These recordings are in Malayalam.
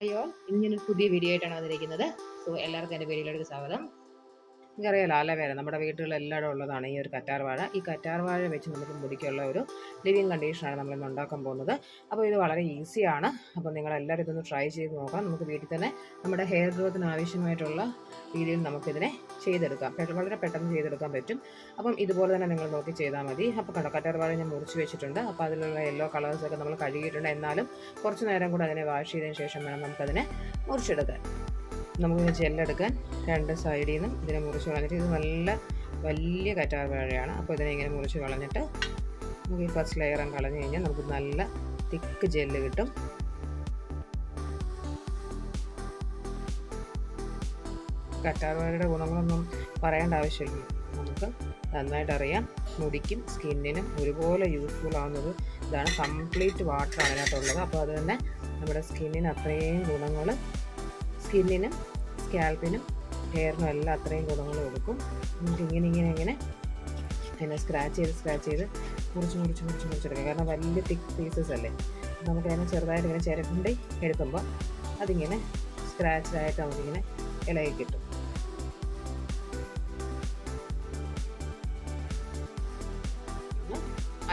അയ്യോ, ഇന്ന് ഞാനൊരു പുതിയ വീഡിയോ ആയിട്ടാണ് വന്നിരിക്കുന്നത്. സോ എല്ലാവർക്കും എൻ്റെ വീഡിയോയിലേക്ക് സ്വാഗതം. നിങ്ങൾക്കറിയാലോ, അലോവേര നമ്മുടെ വീടുകളിലെല്ലായിടും ഉള്ളതാണ് ഈ ഒരു കറ്റാർ വാഴ. ഈ കറ്റാർ വാഴ വെച്ച് നമുക്ക് മുടിക്കുള്ള ഒരു ലിവിങ് കണ്ടീഷനാണ് നമ്മളിന്ന് ഉണ്ടാക്കാൻ പോകുന്നത്. അപ്പോൾ ഇത് വളരെ ഈസിയാണ്. അപ്പോൾ നിങ്ങളെല്ലാവരും ഇതൊന്ന് ട്രൈ ചെയ്ത് നോക്കാം. നമുക്ക് വീട്ടിൽ തന്നെ നമ്മുടെ ഹെയർ ഗ്രോത്തിന് ആവശ്യമായിട്ടുള്ള രീതിയിൽ നമുക്കിതിനെ ചെയ്തെടുക്കാം. വളരെ പെട്ടെന്ന് ചെയ്തെടുക്കാൻ പറ്റും. അപ്പം ഇതുപോലെ തന്നെ നിങ്ങൾ നോക്കി ചെയ്താൽ മതി. അപ്പോൾ കണ്ടോ, കറ്റാർ വാഴ ഞാൻ മുറിച്ച് വെച്ചിട്ടുണ്ട്. അപ്പോൾ അതിലുള്ള യെല്ലോ കളേഴ്സൊക്കെ നമ്മൾ കഴുകിയിട്ടുണ്ട്. എന്നാലും കുറച്ച് നേരം കൂടെ അതിനെ വാഷ് ചെയ്തതിന് ശേഷം വേണം നമുക്കതിനെ മുറിച്ചെടുക്കാൻ. നമുക്കിത് ജെല്ലെടുക്കാൻ രണ്ട് സൈഡിൽ നിന്നും ഇതിനെ മുറിച്ച് കളഞ്ഞിട്ട്, ഇത് നല്ല വലിയ കറ്റാർ വാഴയാണ്. അപ്പോൾ ഇതിനെ ഇങ്ങനെ മുറിച്ച് കളഞ്ഞിട്ട് നമുക്ക് ഈ ഫസ്റ്റ് ലെയറും കളഞ്ഞു കഴിഞ്ഞാൽ നമുക്ക് നല്ല തിക്ക് ജെല്ല് കിട്ടും. കറ്റാർ വാഴയുടെ ഗുണങ്ങളൊന്നും പറയേണ്ട ആവശ്യമില്ല, നമുക്ക് നന്നായിട്ടറിയാം. മുടിക്കും സ്കിന്നിനും ഒരുപോലെ യൂസ്ഫുൾ ആവുന്നത് ഇതാണ്. കംപ്ലീറ്റ് വാട്ടറാണ് അതിനകത്തുള്ളത്. അപ്പോൾ അത് തന്നെ നമ്മുടെ സ്കിന്നിന് അത്രയും ഗുണങ്ങൾ, സ്കിന്നിനും സ്കാൽപ്പിനും ഹെയറിനും എല്ലാം അത്രയും ഗുണങ്ങൾ കൊടുക്കും. നമുക്ക് ഇങ്ങനെ അതിനെ സ്ക്രാച്ച് ചെയ്ത് മുറിച്ചെടുക്കുക. കാരണം വലിയ തിക്ക് പീസസ് അല്ലേ, നമുക്കതിനെ ചെറുതായിട്ട് ഇങ്ങനെ ചിരണ്ടി എടുക്കുമ്പോൾ അതിങ്ങനെ സ്ക്രാച്ചായിട്ട് നമുക്കിങ്ങനെ ഇളകി കിട്ടും.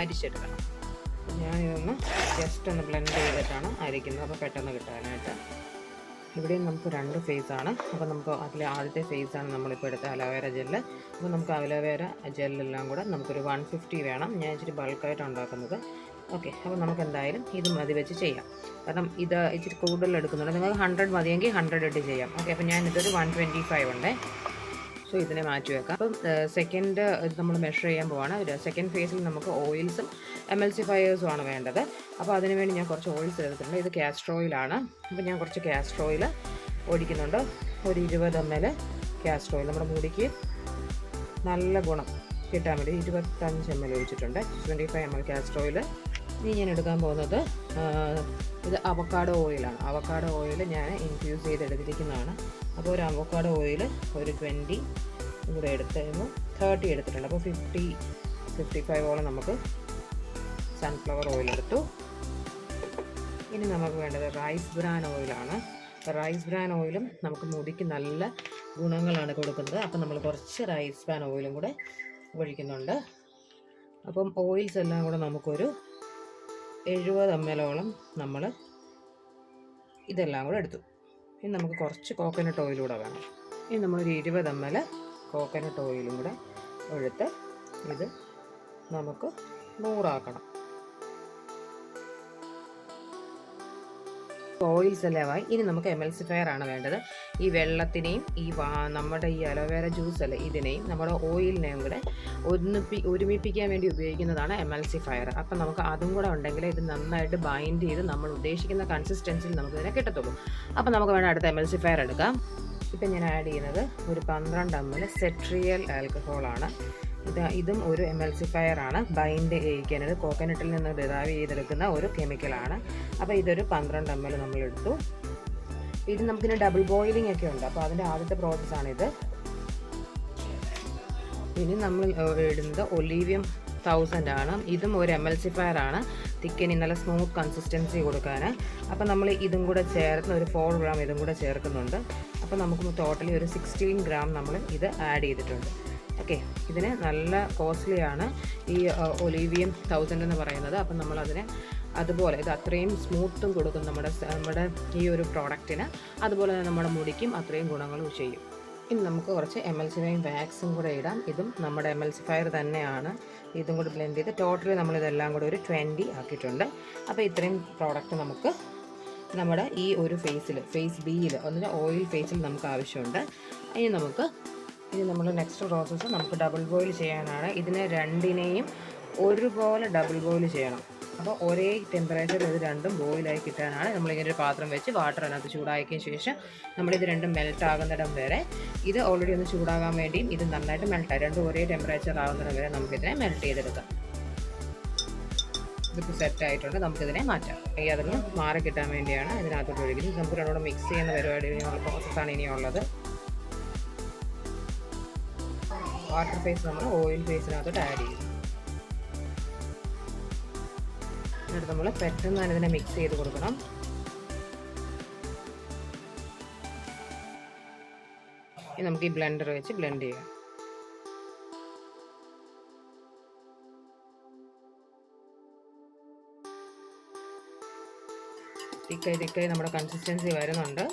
അരിച്ചെടുക്കണം. ഞാനിതൊന്ന് ജസ്റ്റ് ഒന്ന് ബ്ലെൻഡ് ചെയ്തിട്ടാണ് അരിക്കുന്നത്, അപ്പോൾ പെട്ടെന്ന് കിട്ടാനായിട്ട്. ഇവിടെയും നമുക്ക് രണ്ട് ഫേസാണ്. അപ്പോൾ നമുക്ക് അതിലെ ആദ്യത്തെ ഫേസാണ് നമ്മളിപ്പോൾ എടുത്ത അലോവേര ജെല്ല്. അപ്പോൾ നമുക്ക് അലോവേര ജെല്ലെല്ലാം കൂടെ നമുക്കൊരു 150 വേണം. ഞാൻ ഇച്ചിരി ബൾക്കായിട്ട് ഉണ്ടാക്കുന്നത്. ഓക്കെ, അപ്പോൾ നമുക്ക് എന്തായാലും ഇത് മതി വെച്ച് ചെയ്യാം. കാരണം ഇത് ഇച്ചിരി കൂടുതൽ എടുക്കുന്നുണ്ട്. നിങ്ങൾക്ക് 100 മതിയെങ്കിൽ 100 ഇട്ട് ചെയ്യാം. ഓക്കെ, അപ്പോൾ ഞാനിതൊരു 125 ഉണ്ട്. സോ ഇതിനെ മാറ്റി വെക്കാം. അപ്പം സെക്കൻഡ് ഇത് നമ്മൾ മെഷർ ചെയ്യാൻ പോവാണ്. സെക്കൻഡ് ഫേസിൽ നമുക്ക് ഓയിൽസും എമൽസിഫയേഴ്സും ആണ് വേണ്ടത്. അപ്പോൾ അതിനുവേണ്ടി ഞാൻ കുറച്ച് ഓയിൽസ് എടുത്തിട്ടുണ്ട്. ഇത് കാസ്റ്റർ ഓയിലാണ്. അപ്പോൾ ഞാൻ കുറച്ച് കാസ്റ്റർ ഓയിൽ ഒഴിക്കുന്നുണ്ട്. ഒരു 20 ml കാസ്റ്റർ ഓയിൽ നമ്മുടെ മുടിക്ക് നല്ല ഗുണം കിട്ടാൻ വേണ്ടി 25 ml ഒഴിച്ചിട്ടുണ്ട്. 25 ml കാസ്റ്റർ ഓയിൽ. ഇനി ഞാൻ എടുക്കാൻ പോകുന്നത് ഇത് അവക്കാഡോ ഓയിലാണ്. അവക്കാഡോ ഓയിൽ ഞാൻ ഇൻഫ്യൂസ് ചെയ്തെടുത്തിരിക്കുന്നതാണ്. അപ്പോൾ ഒരു അവക്കാഡോ ഓയിൽ ഒരു 20 ഇവിടെ എടുത്തിരുന്നു, 30 എടുത്തിട്ടുണ്ട്. അപ്പോൾ 55 നമുക്ക് സൺഫ്ലവർ ഓയിൽ എടുത്തു. ഇനി നമുക്ക് വേണ്ടത് റൈസ് ബ്രാൻ ഓയിലാണ്. റൈസ് ബ്രാൻ ഓയിലും നമുക്ക് മുടിക്ക് നല്ല ഗുണങ്ങളാണ് കൊടുക്കുന്നത്. അപ്പം നമ്മൾ കുറച്ച് റൈസ് ബ്രാൻ ഓയിലും കൂടെ ഒഴിക്കുന്നുണ്ട്. അപ്പം ഓയിൽസ് എല്ലാം കൂടെ നമുക്കൊരു 70 ml നമ്മൾ ഇതെല്ലാം കൂടെ എടുത്തു. ഇനി നമുക്ക് കുറച്ച് കോക്കനട്ട് ഓയിലൂടെ വേണം. ഇനി നമ്മളൊരു 20 ml കോക്കനട്ട് ഓയിലും കൂടെ എടുത്ത് ഇത് നമുക്ക് 100 ആക്കണം. ഓയിൽസ് എല്ലാം ആയി. ഇനി നമുക്ക് എമൽസിഫയർ ആണ് വേണ്ടത്. ഈ വെള്ളത്തിനെയും നമ്മുടെ ഈ അലോവേര ജ്യൂസ് അല്ലേ, ഇതിനെയും നമ്മുടെ ഓയിലിനെയും കൂടെ ഒരുമിപ്പിക്കാൻ വേണ്ടി ഉപയോഗിക്കുന്നതാണ് എമൽസിഫയർ. അപ്പം നമുക്ക് അതും കൂടെ ഉണ്ടെങ്കിൽ ഇത് നന്നായിട്ട് ബൈൻഡ് ചെയ്ത് നമ്മൾ ഉദ്ദേശിക്കുന്ന കൺസിസ്റ്റൻസിയിൽ നമുക്കിതിനെ കിട്ടത്തുള്ളൂ. അപ്പം നമുക്ക് വേണം അടുത്ത എമൽസിഫയർ എടുക്കാം. ഇപ്പം ഞാൻ ആഡ് ചെയ്യുന്നത് ഒരു 12 ml സെട്രിയൽ ആൽക്കഹോളാണ്. ഇതും ഒരു എമൽസിഫയർ ആണ്. ബൈൻഡ് ചെയ്യിക്കാനത് കോക്കനട്ടിൽ നിന്ന് ഡിറൈവ് ചെയ്തെടുക്കുന്ന ഒരു കെമിക്കലാണ്. അപ്പോൾ ഇതൊരു 12 ml നമ്മൾ എടുത്തു. ഇത് നമുക്കിന് ഡബിൾ ബോയിലിംഗ് ഒക്കെ ഉണ്ട്. അപ്പോൾ അതിൻ്റെ ആദ്യത്തെ പ്രോസസ്സാണിത്. ഇനി നമ്മൾ ഇടുന്നത് ഒലീവിയം 1000 ആണ്. ഇതും ഒരു എമൽസിഫയർ ആണ്, തിക്കനി നല്ല സ്മൂത്ത് കൺസിസ്റ്റൻസി കൊടുക്കാൻ. അപ്പോൾ നമ്മൾ ഇതും കൂടെ ചേർത്ത് ഒരു 4 gram ഇതും കൂടെ ചേർക്കുന്നുണ്ട്. അപ്പോൾ നമുക്ക് ടോട്ടലി ഒരു 16 gram നമ്മൾ ഇത് ആഡ് ചെയ്തിട്ടുണ്ട്. ഓക്കെ, ഇതിന് നല്ല കോസ്റ്റ്ലിയാണ് ഈ ഒലീവിയം 1000 എന്ന് പറയുന്നത്. അപ്പം നമ്മളതിനെ അതുപോലെ ഇത് അത്രയും സ്മൂത്തും കൊടുക്കും നമ്മുടെ ഈ ഒരു പ്രോഡക്റ്റിന്. അതുപോലെ തന്നെ നമ്മുടെ മുടിക്കും അത്രയും ഗുണങ്ങളും ചെയ്യും. ഇനി നമുക്ക് കുറച്ച് എമൽസിഫയിങ് വാക്സും കൂടെ ഇടാം. ഇതും നമ്മുടെ എമൽസിഫയർ തന്നെയാണ്. ഇതും കൂടി ബ്ലെൻഡ് ചെയ്ത് ടോട്ടലി നമ്മളിതെല്ലാം കൂടെ ഒരു 20 ആക്കിയിട്ടുണ്ട്. അപ്പോൾ ഇത്രയും പ്രോഡക്റ്റ് നമുക്ക് നമ്മുടെ ഈ ഒരു ഫേസ് ബിയിൽ ഒന്നിന് ഓയിൽ ഫേസിൽ നമുക്ക് ആവശ്യമുണ്ട്. ഇനി നമ്മൾ നെക്സ്റ്റ് പ്രോസസ്സ് നമുക്ക് ഡബിൾ ബോയിൽ ചെയ്യാനാണ്. ഇതിനെ രണ്ടിനെയും ഒരുപോലെ ഡബിൾ ബോയിൽ ചെയ്യണം. അപ്പോൾ ഒരേ ടെമ്പറേച്ചറിൽ ഇത് രണ്ടും ബോയിലായി കിട്ടാനാണ് നമ്മളിങ്ങനെ ഒരു പാത്രം വെച്ച് വാട്ടർ അതിനകത്ത് ചൂടാക്കിയതിന് ശേഷം നമ്മളിത് രണ്ടും മെൽറ്റ് ആകുന്നിടം വരെ, ഇത് ഓൾറെഡി ഒന്ന് ചൂടാകാൻ വേണ്ടിയും ഇത് നന്നായിട്ട് മെൽറ്റായി രണ്ടും ഒരേ ടെമ്പറേച്ചർ ആകുന്നിടം വരെ നമുക്കിതിനെ മെൽറ്റ് ചെയ്തെടുക്കാം. ഇതിപ്പോൾ സെറ്റ് ആയിട്ടുണ്ട്. നമുക്കിതിനെ മാറ്റാം. ഈ അതൊന്ന് മാറി കിട്ടാൻ വേണ്ടിയാണ് ഇതിനകത്തോട്ട് ഒഴിക്കുന്നത്. നമുക്ക് രണ്ടോടെ മിക്സ് ചെയ്യുന്ന പരിപാടി പ്രോസസ്സാണ് ഇനിയുള്ളത്. വാട്ടർ ഫേസ് നമ്മൾ ഓയിൽ ഫേസിനകത്തോട്ട് ആഡ് ചെയ്യും. എന്നിട്ട് നമ്മൾ പെട്ടെന്ന് തന്നെ ഇതിനെ മിക്സ് ചെയ്ത് കൊടുക്കണം. ഇനി നമുക്ക് ഈ ബ്ലെൻഡർ വെച്ച് ബ്ലെൻഡ് ചെയ്യാം. തിക്കായി നമ്മുടെ കൺസിസ്റ്റൻസി വരുന്നുണ്ട്.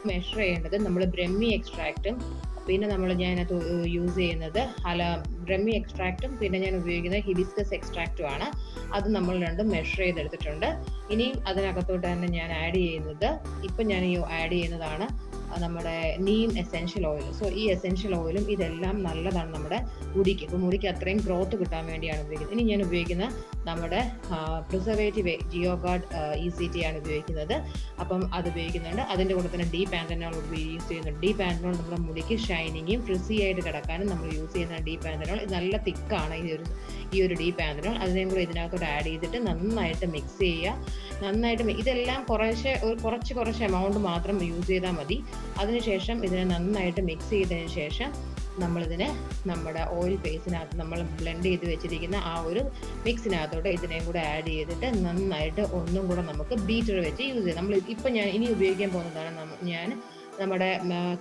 മെഷർ ചെയ്യേണ്ടത് നമ്മൾ ബ്രഹ്മി എക്സ്ട്രാക്റ്റും പിന്നെ ഞാനത് യൂസ് ചെയ്യുന്നത് ബ്രഹ്മി എക്സ്ട്രാക്റ്റും പിന്നെ ഞാൻ ഉപയോഗിക്കുന്നത് ഹിബിസ്കസ് എക്സ്ട്രാക്റ്റും ആണ്. അത് നമ്മൾ രണ്ടും മെഷർ ചെയ്തെടുത്തിട്ടുണ്ട്. ഇനിയും അതിനകത്തോട്ട് തന്നെ ഞാൻ ആഡ് ചെയ്യുന്നത് ഇപ്പം ഞാൻ ആഡ് ചെയ്യുന്നതാണ് നമ്മുടെ നീം എസെൻഷ്യൽ ഓയിൽ. സോ ഈ എസെൻഷ്യൽ ഓയിലും ഇതെല്ലാം നല്ലതാണ് നമ്മുടെ മുടിക്ക്. ഇപ്പോൾ മുടിക്ക് അത്രയും ഗ്രോത്ത് കിട്ടാൻ വേണ്ടിയാണ് ഉപയോഗിക്കുന്നത്. ഇനി ഞാൻ ഉപയോഗിക്കുന്ന നമ്മുടെ പ്രിസർവേറ്റീവ് ജിയോഗാർഡ് ECT ആണ് ഉപയോഗിക്കുന്നത്. അപ്പം അത് ഉപയോഗിക്കുന്നുണ്ട്. അതിൻ്റെ കൂടെ തന്നെ ഡീ പാന്തനോൾ യൂസ് ചെയ്യുന്നുണ്ട്. ഡീ പാന്തനോൾ നമ്മുടെ മുടിക്ക് ഷൈനിങ്ങും ഫ്രിസി ആയിട്ട് കിടക്കാനും നമ്മൾ യൂസ് ചെയ്യുന്ന ഡീ പാന്തനോൾ. ഇത് നല്ല തിക്കാണ് ഈ ഒരു ഡീ പാന്തനോൾ. അതിനെയും കൂടെ ഇതിനകത്തോട്ട് ആഡ് ചെയ്തിട്ട് നന്നായിട്ട് മിക്സ് ചെയ്യുക. നന്നായിട്ട് ഇതെല്ലാം കുറച്ച് എമൗണ്ട് മാത്രം യൂസ് ചെയ്താൽ മതി. അതിനുശേഷം ഇതിനെ നന്നായിട്ട് മിക്സ് ചെയ്തതിന് ശേഷം നമ്മളിതിനെ നമ്മുടെ ഓയിൽ ഫേസിനകത്ത് നമ്മൾ ബ്ലെൻഡ് ചെയ്ത് വെച്ചിരിക്കുന്ന ആ ഒരു മിക്സിനകത്തോട്ട് ഇതിനെയും കൂടെ ആഡ് ചെയ്തിട്ട് നന്നായിട്ട് ഒന്നും കൂടെ നമുക്ക് ബീറ്റർ വെച്ച് യൂസ് ചെയ്യാം. ഇപ്പം ഞാൻ ഇനി ഉപയോഗിക്കാൻ പോകുന്നതാണ് ഞാൻ നമ്മുടെ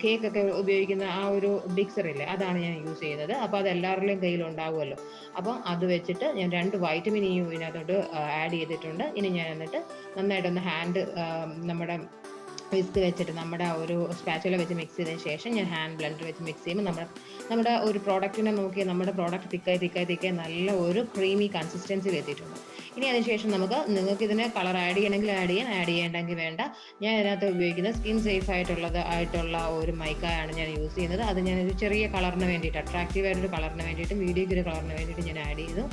കേക്കൊക്കെ ഉപയോഗിക്കുന്ന ആ ഒരു മിക്സർ ഇല്ലേ, അതാണ് ഞാൻ യൂസ് ചെയ്യുന്നത്. അപ്പോൾ അത് എല്ലാവരുടെയും കയ്യിൽ ഉണ്ടാവുമല്ലോ. അപ്പം അത് വെച്ചിട്ട് ഞാൻ 2 വൈറ്റമിൻ ഇ ഇതിനകത്തോട്ട് ആഡ് ചെയ്തിട്ടുണ്ട്. ഇനി ഞാൻ എന്നിട്ട് നന്നായിട്ടൊന്ന് നമ്മുടെ വിസ്ക് വെച്ചിട്ട് നമ്മുടെ ഒരു സ്പാച്ചുല വെച്ച് മിക്സ് ചെയ്തതിന് ശേഷം ഞാൻ ഹാൻഡ് ബ്ലെൻഡർ വെച്ച് മിക്സ് ചെയ്യുമ്പോൾ നമ്മുടെ ഒരു പ്രോഡക്റ്റിനെ നോക്കി നമ്മുടെ പ്രോഡക്റ്റ് തിക്കായി നല്ല ഒരു ക്രീമി കൺസിസ്റ്റൻസിൽ എത്തിയിട്ടുണ്ട്. ഇനി അതിനുശേഷം നിങ്ങൾക്ക് ഇതിന് കളർ ആഡ് ചെയ്യണമെങ്കിൽ ആഡ് ചെയ്യേണ്ടെങ്കിൽ വേണ്ട. ഞാൻ ഇതിനകത്ത് ഉപയോഗിക്കുന്നത് സ്കിൻ സേഫ് ആയിട്ടുള്ള ഒരു മൈക്കയാണ് ഞാൻ യൂസ് ചെയ്യുന്നത്. അത് ഞാനൊരു ചെറിയ കളറിന് വേണ്ടിയിട്ട്, അട്രാക്റ്റീവ് ആയിട്ടൊരു കളറിന് വേണ്ടിയിട്ടും വീഡിയോയ്ക്ക് ഒരു കളറിന് വേണ്ടിയിട്ട് ഞാൻ ആഡ് ചെയ്തു.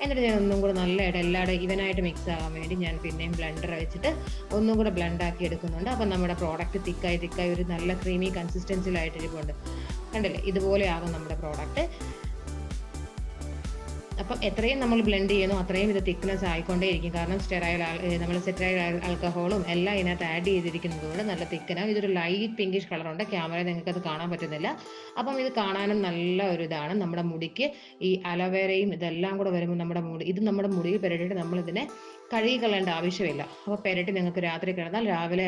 എന്നിട്ട് ഞാൻ ഒന്നും കൂടെ നല്ലതായിട്ട് എല്ലാവരും ഇവനായിട്ട് മിക്സ് ആകാൻ വേണ്ടി ഞാൻ പിന്നെയും ബ്ലെൻഡർ വെച്ചിട്ട് ഒന്നും കൂടെ ബ്ലെൻഡ് ആക്കി എടുക്കുന്നുണ്ട്. അപ്പം നമ്മുടെ പ്രോഡക്റ്റ് തിക്കായി ഒരു നല്ല ക്രീമി കൺസിസ്റ്റൻസിലായിട്ടിരിപ്പുണ്ട്. കണ്ടില്ലേ, ഇതുപോലെ ആകും നമ്മുടെ പ്രോഡക്റ്റ്. അപ്പം എത്രയും നമ്മൾ ബ്ലെൻഡ് ചെയ്യുന്നു അത്രയും ഇത് തിക്നെസ് ആയിക്കൊണ്ടേയിരിക്കും. കാരണം നമ്മൾ സെറ്ററൈൽ ആൽക്കഹോളും എല്ലാം ഇതിനകത്ത് ആഡ് ചെയ്തിരിക്കുന്നത് കൊണ്ട് നല്ല തിക്കനാകും. ഇതൊരു ലൈറ്റ് പിങ്കിഷ് കളറുണ്ട്. ക്യാമറയിൽ നിങ്ങൾക്ക് അത് കാണാൻ പറ്റുന്നില്ല. അപ്പം ഇത് കാണാനും നല്ല ഒരു ഇതാണ്. നമ്മുടെ മുടിക്ക് ഈ അലോവേരയും ഇതെല്ലാം കൂടെ വരുമ്പോൾ നമ്മുടെ മുടിയിൽ പുരട്ടിയിട്ട് നമ്മളിതിനെ കഴുകി കളയേണ്ട ആവശ്യമില്ല. അപ്പോൾ പുരട്ടി നിങ്ങൾക്ക് രാത്രി കിടന്നാൽ രാവിലെ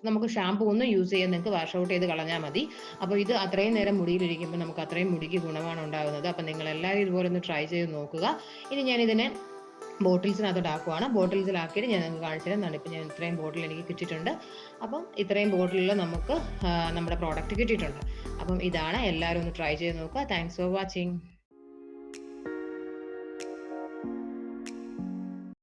നമുക്ക് ഷാമ്പൂ ഒന്നും യൂസ് ചെയ്യാൻ നിങ്ങൾക്ക് വാഷ് ഔട്ട് ചെയ്ത് കളഞ്ഞാൽ മതി. അപ്പോൾ ഇത് അത്രയും നേരം മുടിയിലിരിക്കുമ്പോൾ നമുക്ക് അത്രയും മുടിക്ക് ഗുണമാണ് ഉണ്ടാകുന്നത്. അപ്പം നിങ്ങൾ എല്ലാവരും ഇതുപോലെ ഒന്ന് ട്രൈ ചെയ്ത് നോക്കുക. ഇനി ഞാനിതിനെ ബോട്ടിൽസിനകത്തോട്ട് ആക്കുവാണ്. ബോട്ടിൽസിലാക്കിയിട്ട് ഞാൻ നിങ്ങൾക്ക് കാണിച്ചു തരാം. ഇപ്പം ഞാൻ ഇത്രയും ബോട്ടിൽ എനിക്ക് കിട്ടിയിട്ടുണ്ട്. അപ്പം ഇത്രയും ബോട്ടിലിൽ നമുക്ക് നമ്മുടെ പ്രോഡക്റ്റ് കിട്ടിയിട്ടുണ്ട്. അപ്പം ഇതാണ്, എല്ലാവരും ഒന്ന് ട്രൈ ചെയ്ത് നോക്കുക. Thanks for watching.